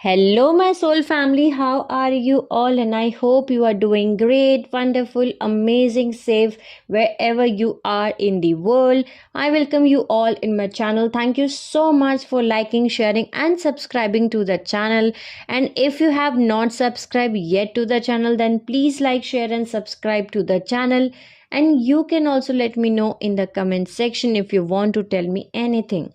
Hello, my soul family. How are you all? And I hope you are doing great, wonderful, amazing, safe wherever you are in the world. I welcome you all in my channel. Thank you so much for liking, sharing, and subscribing to the channel. And if you have not subscribed yet to the channel, then please like, share, and subscribe to the channel. And you can also let me know in the comment section if you want to tell me anything.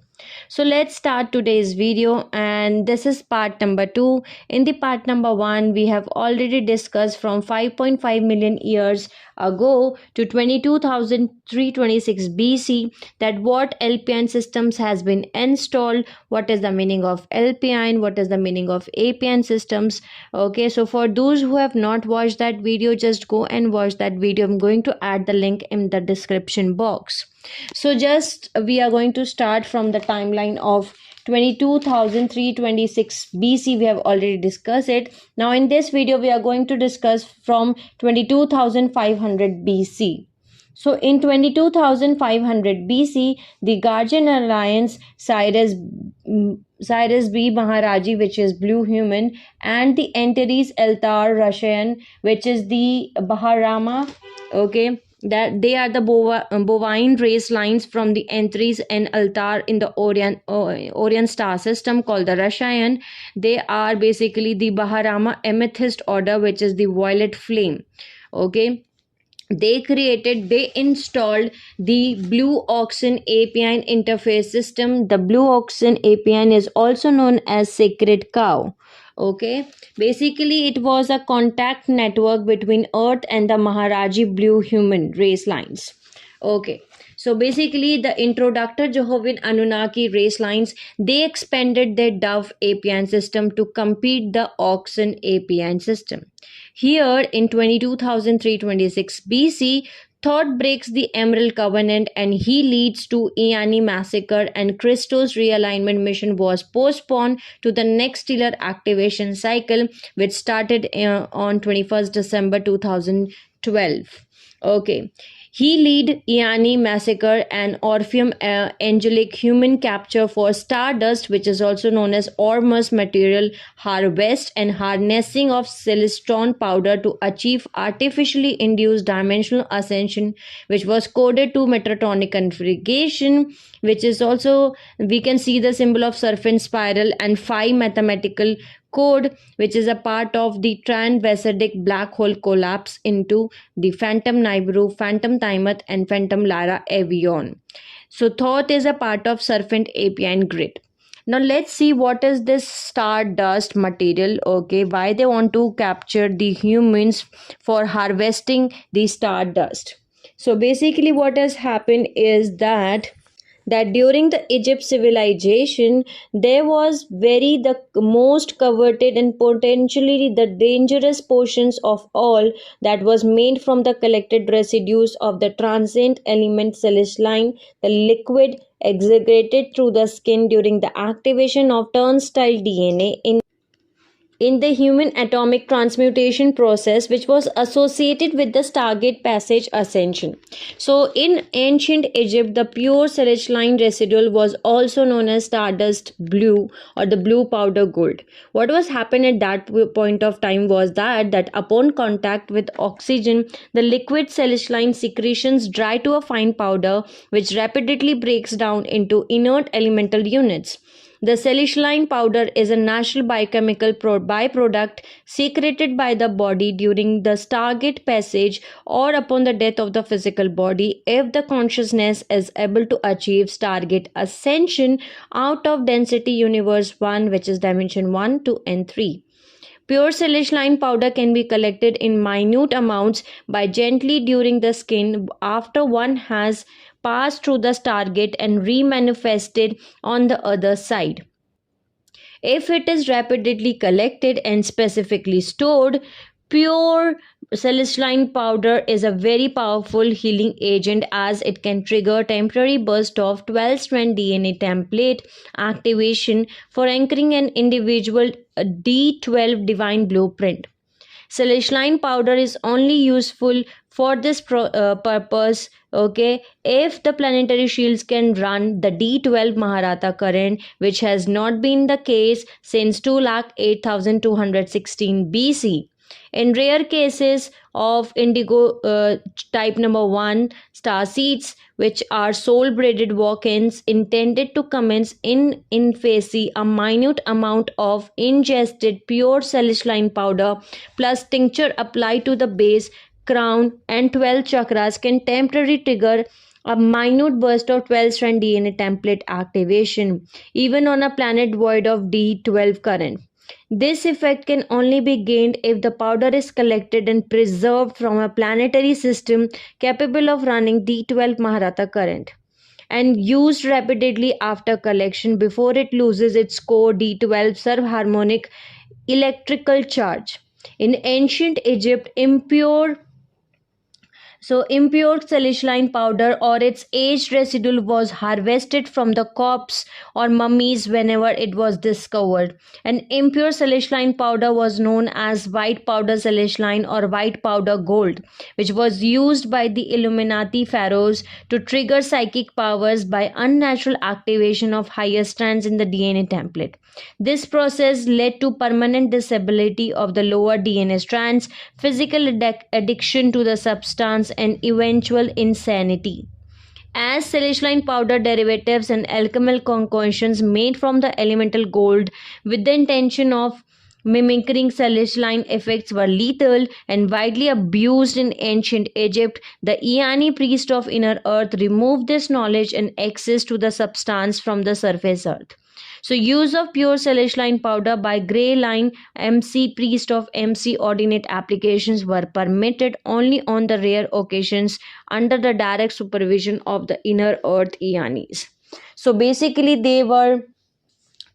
So let's start today's video, and this is part number 2. In the part number 1, we have already discussed from 5.5 million years ago to 22,326 BC that what LPIN systems has been installed, what is the meaning of LPIN, what is the meaning of APIN systems. Okay, so for those who have not watched that video, just go and watch that video. I'm going to add the link in the description box. So just we are going to start from the timeline of 22,326 BC. We have already discussed it. Now in this video we are going to discuss from 22,500 BC. So in 22,500 BC, the Guardian Alliance, Cyrus B. Maharaji, which is blue human, and the Antares Eltar Russian, which is the Baharama, okay, that they are the bovine race lines from the Antares and Altar in the Orion star system called the Russian. They are basically the Baharama amethyst order, which is the violet flame. Okay, they installed the blue oxen APIN interface system. The blue oxen APIN is also known as sacred cow. Okay, basically it was a contact network between Earth and the Maharaji blue human race lines. Okay, so basically the introductor Jehovah Anunnaki race lines, they expanded their dove APIN system to compete the oxen APIN system. Here in 22,326 BC, Thoth breaks the Emerald Covenant and he leads to Eieyani Massacre, and Christos realignment mission was postponed to the next stellar activation cycle, which started on 21st December 2012. Okay. He lead Eieyani Massacre and Orpheum angelic human capture for stardust, which is also known as Ormus material harvest and harnessing of celestron powder to achieve artificially induced dimensional ascension, which was coded to Metatonic configuration, which is also, we can see the symbol of serpent spiral and 5 mathematical code, which is a part of the Trans-Vesidic black hole collapse into the Phantom Nibiru, Phantom Tiamat, and Phantom Lyra Avion. So Thoth is a part of Serpent APIN grid. Now let's see what is this stardust material. Okay, why they want to capture the humans for harvesting the stardust. So basically what has happened is that during the Egypt civilization, there was the most coveted and potentially the dangerous portions of all that was made from the collected residues of the transient element celestine, the liquid exaggerated through the skin during the activation of turnstile DNA in the human atomic transmutation process, which was associated with the Stargate passage ascension. So in ancient Egypt, the pure celestine residual was also known as stardust blue or the blue powder gold. What was happened at that point of time was that upon contact with oxygen, the liquid celestine secretions dry to a fine powder, which rapidly breaks down into inert elemental units. The celestine powder is a natural biochemical byproduct secreted by the body during the Stargate passage or upon the death of the physical body if the consciousness is able to achieve Stargate ascension out of density universe 1, which is dimension 1, 2, and 3. Pure celestine powder can be collected in minute amounts by gently during the skin after one has passed through the Stargate and remanifested on the other side. If it is rapidly collected and specifically stored, pure celestine powder is a very powerful healing agent as it can trigger temporary burst of 12-strand DNA template activation for anchoring an individual D12 divine blueprint. Celestine powder is only useful For this purpose, okay, if the planetary shields can run the D12 Maharatha current, which has not been the case since 2,08,216 BC. In rare cases of indigo type number 1 star seeds, which are soul braided walk-ins intended to commence in infancy, a minute amount of ingested pure celestine powder plus tincture applied to the base, crown and 12 chakras can temporarily trigger a minute burst of 12-strand DNA template activation, even on a planet void of D12 current. This effect can only be gained if the powder is collected and preserved from a planetary system capable of running D12 Maharatha current and used repeatedly after collection before it loses its core D12 subharmonic electrical charge. In ancient Egypt, impure celestine powder or its aged residue was harvested from the corpse or mummies whenever it was discovered. An impure celestine powder was known as white powder celestine or white powder gold, which was used by the Illuminati pharaohs to trigger psychic powers by unnatural activation of higher strands in the DNA template. This process led to permanent disability of the lower DNA strands, physical addiction to the substance, and eventual insanity. As celestine powder derivatives and alchemical concoctions made from the elemental gold with the intention of mimicking celestine effects were lethal and widely abused in ancient Egypt, the Eieyani priest of inner earth removed this knowledge and access to the substance from the surface earth. So use of pure celestine powder by Grey Line MC priest of MC ordinate applications were permitted only on the rare occasions under the direct supervision of the inner earth Eiyanis. So basically they were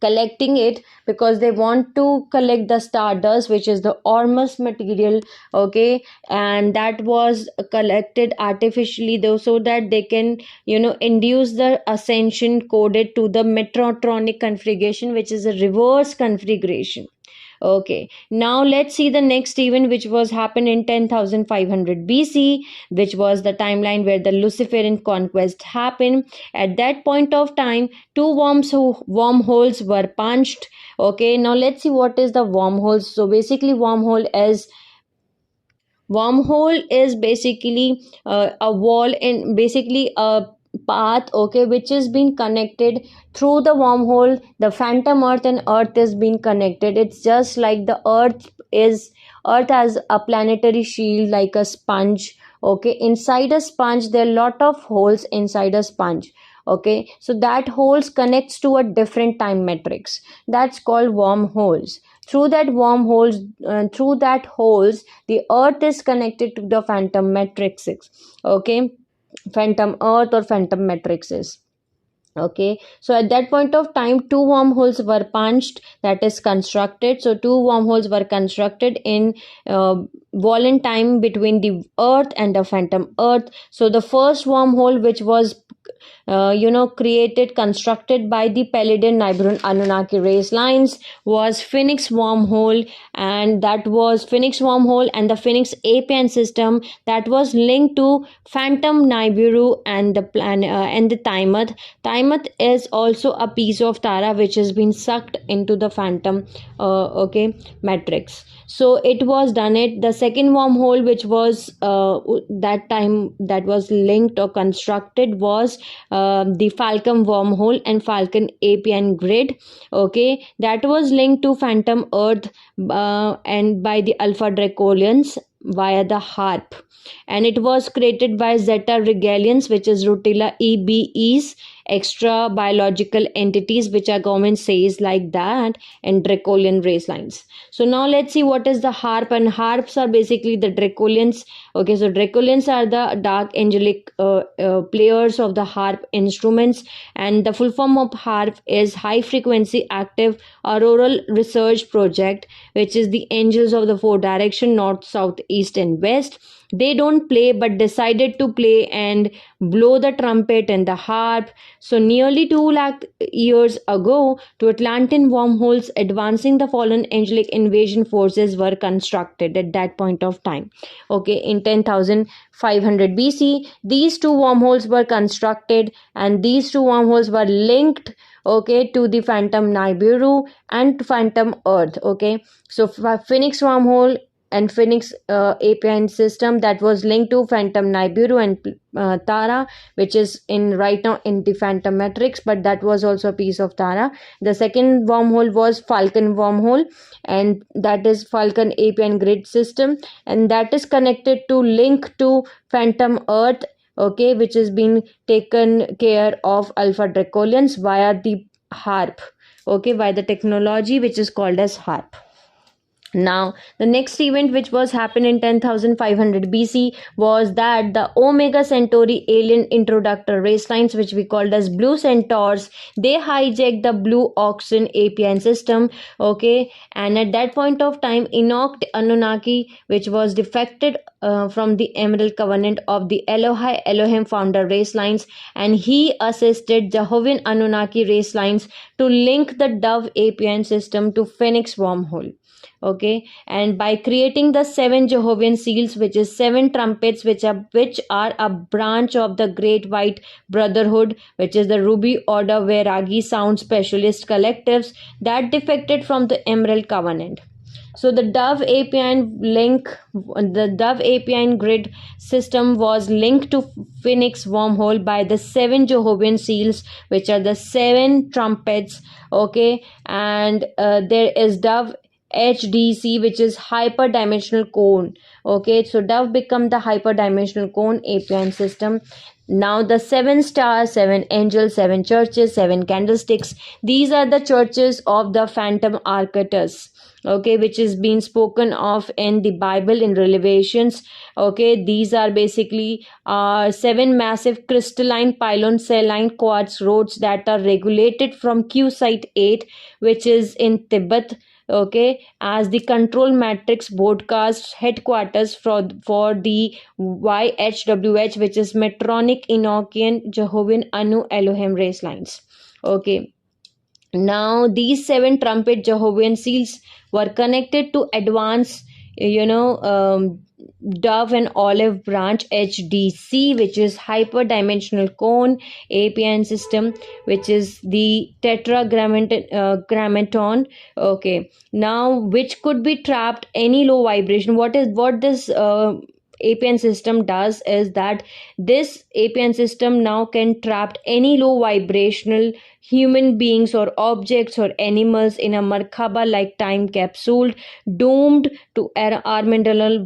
collecting it because they want to collect the stardust, which is the ormus material, okay, and that was collected artificially though, so that they can induce the ascension coded to the metrotronic configuration, which is a reverse configuration. Okay, now let's see the next event, which was happened in 10,500 BC, which was the timeline where the Luciferian conquest happened. At that point of time, two wormholes were punched. Okay, now let's see what is the wormholes. So basically wormhole is basically a wall in basically a path, okay, which is being connected through the wormhole. The phantom earth and earth is being connected. It's just like the earth has a planetary shield like a sponge, okay. Inside a sponge there are lot of holes inside a sponge, okay. So that holes connects to a different time matrix, that's called wormholes. Through that holes the earth is connected to the phantom matrices, okay, phantom earth or phantom matrices. Okay, so at that point of time two wormholes were punched, that is constructed. So two wormholes were constructed in volant time between the earth and the phantom earth. So the first wormhole, which was constructed by the Palladian Nibiruan Anunnaki race lines, was Phoenix wormhole, and that was Phoenix wormhole and the Phoenix APIN system that was linked to Phantom Nibiru and the Tiamat. Tiamat is also a piece of Tara which has been sucked into the Phantom matrix. So it was done it. The second wormhole, which was that time that was linked or constructed, was the Falcon wormhole and Falcon APN grid, okay, that was linked to Phantom Earth and by the Alpha Dracolians via the HARP, and it was created by Zeta Regalians, which is Rutila EBEs, extra biological entities, which our government says like that, and Dracolian race lines. So now let's see what is the HARP, and HARPs are basically the Dracolians. Okay, so Dracolians are the dark angelic players of the HARP instruments, and the full form of HARP is High Frequency Active Auroral Research Project, which is the angels of the four direction, north, south, east and west. They don't play but decided to play and blow the trumpet and the harp. So nearly 2 lakh years ago, to Atlantean wormholes advancing the fallen angelic invasion forces were constructed at that point of time. Okay, in 10,500 BC, these two wormholes were constructed, and these two wormholes were linked, okay, to the Phantom Nibiru and Phantom Earth. Okay, so Phoenix wormhole and Phoenix APIN system that was linked to Phantom Nibiru and Tara, which is in right now in the Phantom Matrix, but that was also a piece of Tara. The second wormhole was Falcon wormhole, and that is Falcon APIN grid system, and that is connected to link to Phantom Earth, okay, which is being taken care of Alpha Dracolians via the harp, okay, by the technology which is called as harp. Now, the next event which was happened in 10,500 BC was that the Omega Centauri alien introductor race lines, which we called as Blue Centaurs, they hijacked the Blue Oxen APN system, okay, and at that point of time, Enoch Anunnaki, which was defected from the Emerald Covenant of the Elohai Elohim founder race lines, and he assisted Jehovah Anunnaki race lines to link the Dove APN system to Phoenix wormhole. Okay, and by creating the 7 Jehovah's seals, which is 7 trumpets, which are a branch of the Great White Brotherhood, which is the Ruby Order Vairagi Sound Specialist collectives that defected from the Emerald Covenant. So the Dove APIN grid system was linked to Phoenix wormhole by the 7 Jehovah's seals, which are the 7 trumpets. Okay, and there is Dove HDC, which is hyperdimensional cone. Okay, so Dove become the hyperdimensional cone APIN system. Now the 7 stars, 7 angels, 7 churches, 7 candlesticks, these are the churches of the Phantom Arcturus, okay, which is being spoken of in the Bible in Revelations. Okay, these are basically 7 massive crystalline pylon saline quartz rods that are regulated from Q Site 8, which is in Tibet, okay, as the control matrix broadcast headquarters for the YHWH, which is Metronic Enochian Jehovah Anu Elohim race lines. Okay, now these 7 trumpet Jehovah's seals were connected to advance, Dove and Olive Branch HDC, which is hyperdimensional cone APN system, which is the tetragrammaton. Okay, now which could be trapped any low vibration. What this APN system does is that this APN system now can trap any low vibrational human beings or objects or animals in a Merkaba like time capsule, doomed to armadillo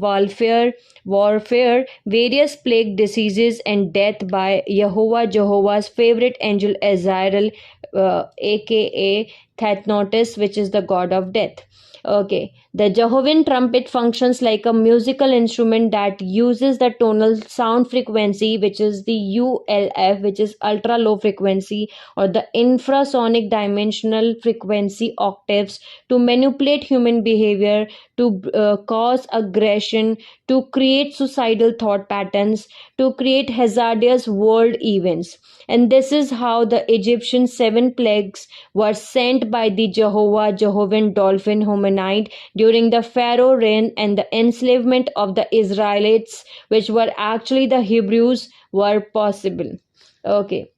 warfare, various plague diseases, and death by Jehovah's favorite angel Azrael, aka Thanatos, which is the god of death. Okay, the Jehovah's trumpet functions like a musical instrument that uses the tonal sound frequency, which is the ULF, which is ultra low frequency, or the infrasonic dimensional frequency octaves to manipulate human behavior, to cause aggression, to create suicidal thought patterns, to create hazardous world events. And this is how the Egyptian 7 plagues were sent by the Jehovan dolphin hominid during the Pharaoh reign and the enslavement of the Israelites, which were actually the Hebrews, were possible. Okay.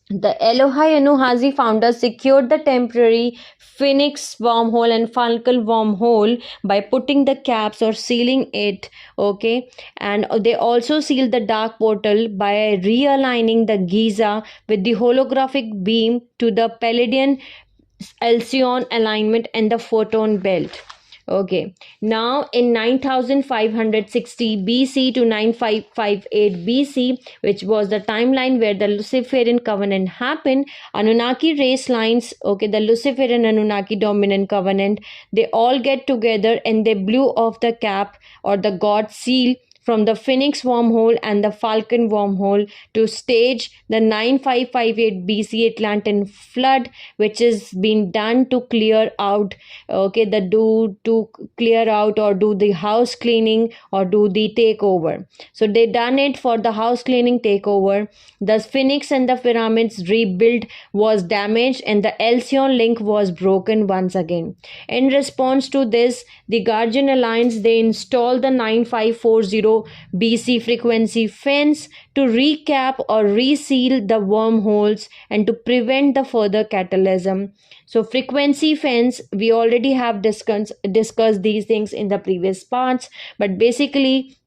The Elohai Anuhazi founders secured the temporary Phoenix wormhole and Falcon wormhole by putting the caps or sealing it, okay, and they also sealed the dark portal by realigning the Giza with the holographic beam to the Palladian Alcyon alignment and the photon belt. Okay, now in 9560 BC to 9558 BC, which was the timeline where the Luciferian covenant happened, Anunnaki race lines, okay, the Luciferian Anunnaki dominant covenant, they all get together and they blew off the cap or the god seal from the Phoenix wormhole and the Falcon wormhole to stage the 9558 BC Atlantean flood, which is being done to clear out, okay, to clear out or do the house cleaning or do the takeover. So they done it for the house cleaning takeover. The Phoenix and the pyramids rebuilt was damaged and the Alcyon link was broken once again. In response to this, the Guardian Alliance, they installed the 9540 BC frequency fence to recap or reseal the wormholes and to prevent the further catalysm. So frequency fence, we already have discussed these things in the previous parts, but basically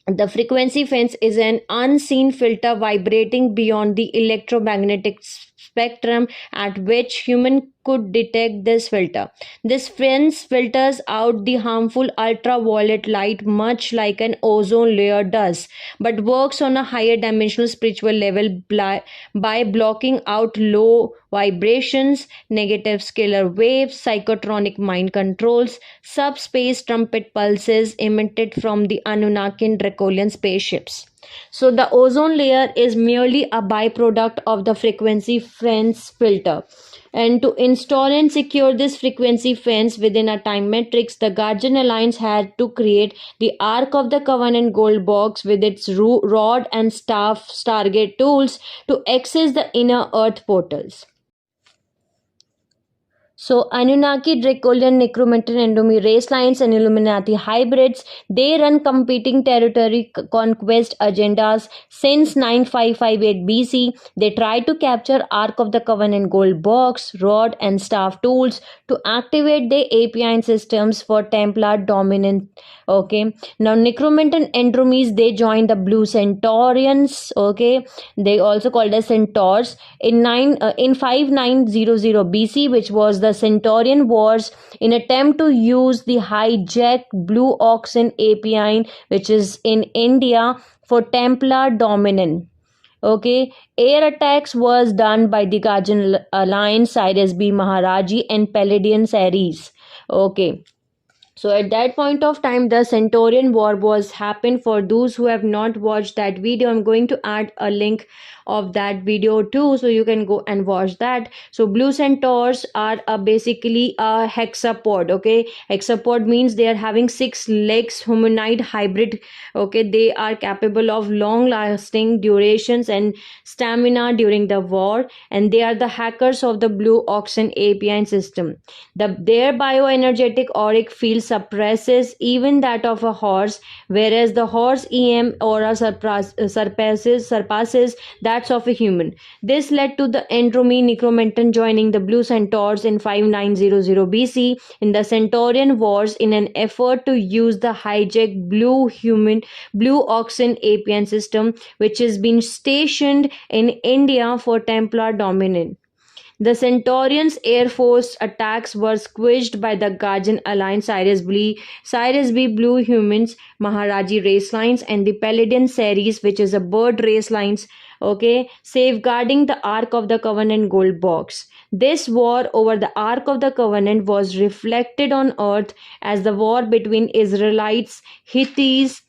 the frequency fence is an unseen filter vibrating beyond the electromagnetic spectrum at which human could detect this filter. This fence filters out the harmful ultraviolet light much like an ozone layer does, but works on a higher dimensional spiritual level by blocking out low vibrations, negative scalar waves, psychotronic mind controls, subspace trumpet pulses emitted from the Anunnaki and Dracolian spaceships. So the ozone layer is merely a byproduct of the frequency fence filter. And to install and secure this frequency fence within a time matrix, the Guardian Alliance had to create the Ark of the Covenant gold box with its rod and staff Stargate tools to access the inner earth portals. So Anunnaki, Dracolian, Necromantic, Endomi race lines and Illuminati hybrids, they run competing territory conquest agendas since 9558 BC. They try to capture Ark of the Covenant gold box, rod and staff tools to activate the APINS systems for Templar dominance. Okay, now Necromantic and Endomis, they joined the Blue Centaurians. Okay, they also called as Centaurs in 5900 BC, which was the Centaurian Wars, in attempt to use the hijacked Blue Oxen APIN, which is in India, for Templar dominance. Okay, air attacks was done by the Guardian Alliance, Cyrus B. Maharaji and Palladian series. Okay. So at that point of time, the Centaurian War was happened. For those who have not watched that video, I'm going to add a link of that video too, so you can go and watch that. So blue centaurs are basically a hexapod. Okay, hexapod means they are having 6 legs, humanoid hybrid. Okay, they are capable of long lasting durations and stamina during the war, and they are the hackers of the blue oxen API system. Their bioenergetic auric field suppresses even that of a horse, whereas the horse EM aura surpasses that of a human. This led to the Andromi Necromantic joining the Blue Centaurs in 5900 BC in the Centaurian Wars in an effort to use the hijacked Blue Oxen APN system, which has been stationed in India for Templar dominance. The Centaurians' air force attacks were squished by the Guardian Alliance, Cyrus B. Blue Humans, Maharaji race lines, and the Palladian series, which is a bird race lines. Okay, safeguarding the Ark of the Covenant gold box. This war over the Ark of the Covenant was reflected on earth as the war between Israelites, Hittites,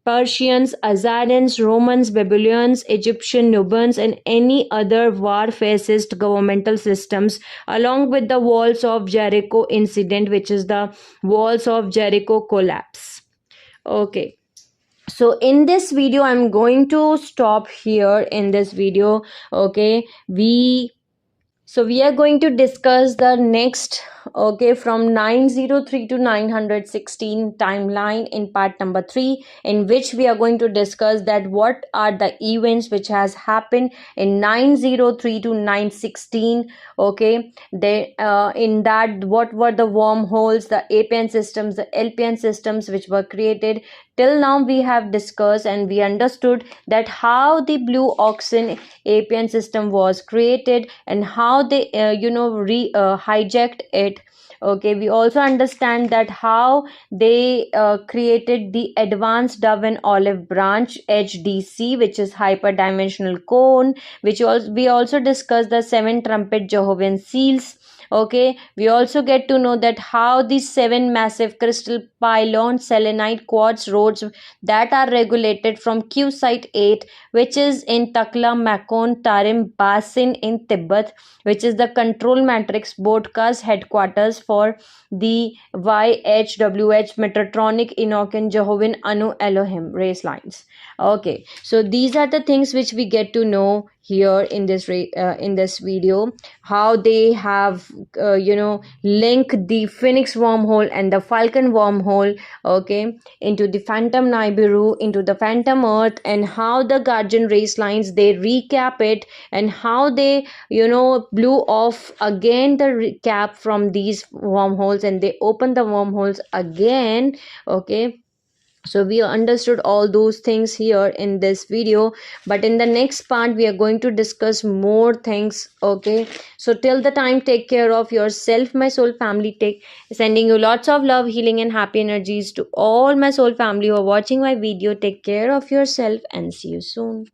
Persians, Assyrians, Romans, Babylonians, Egyptian, Nubians, and any other war-fascist governmental systems, along with the Walls of Jericho incident, which is the Walls of Jericho collapse. Okay. So in this video, I'm going to stop here in this video. Okay. We are going to discuss the next, okay, from 903 to 916 timeline in part number 3, in which we are going to discuss that what are the events which has happened in 903 to 916. Okay, they in that, what were the wormholes, the APN systems, the LPN systems which were created. Till now we have discussed and we understood that how the Blue Oxen APN system was created and how they hijacked it. Okay, we also understand that how they created the Advanced Dove and Olive Branch HDC, which is hyperdimensional cone, which we also discussed the 7 trumpet Jehovah's seals. Okay, we also get to know that how these 7 massive crystal pylon selenite quartz roads that are regulated from Q site 8, which is in Takla Makon Tarim Basin in Tibet, which is the control matrix broadcast headquarters for the YHWH Mechatronic Enochian Jehovah Anu Elohim race lines. Okay, so these are the things which we get to know here in this video, how they have linked the Phoenix wormhole and the Falcon wormhole, okay, into the Phantom Nibiru, into the Phantom Earth, and how the Guardian race lines they recap it, and how they blew off again the recap from these wormholes and they open the wormholes again. Okay, so we understood all those things here in this video, but in the next part we are going to discuss more things. Okay, so till the time, take care of yourself, my soul family. Take sending you lots of love, healing and happy energies to all my soul family who are watching my video. Take care of yourself and see you soon.